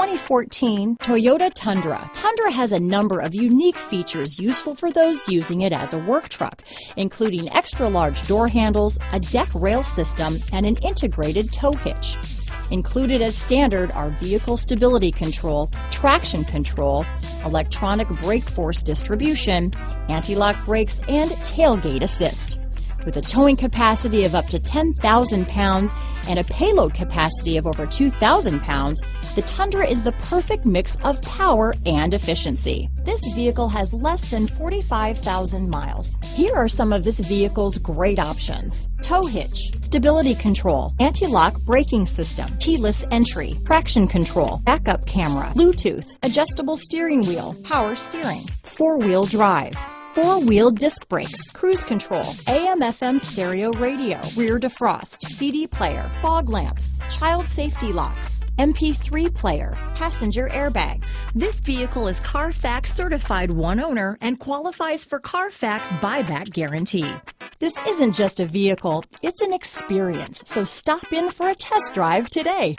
2014 Toyota Tundra. Tundra has a number of unique features useful for those using it as a work truck, including extra-large door handles, a deck rail system, and an integrated tow hitch. Included as standard are vehicle stability control, traction control, electronic brake force distribution, anti-lock brakes, and tailgate assist. With a towing capacity of up to 10,000 pounds and a payload capacity of over 2,000 pounds, the Tundra is the perfect mix of power and efficiency. This vehicle has less than 45,000 miles. Here are some of this vehicle's great options: tow hitch, stability control, anti-lock braking system, keyless entry, traction control, backup camera, Bluetooth, adjustable steering wheel, power steering, four-wheel drive, four-wheel disc brakes, cruise control, AM/FM stereo radio, rear defrost, CD player, fog lamps, child safety locks, MP3 player, passenger airbag. This vehicle is Carfax certified one owner and qualifies for Carfax buyback guarantee. This isn't just a vehicle, it's an experience, so stop in for a test drive today.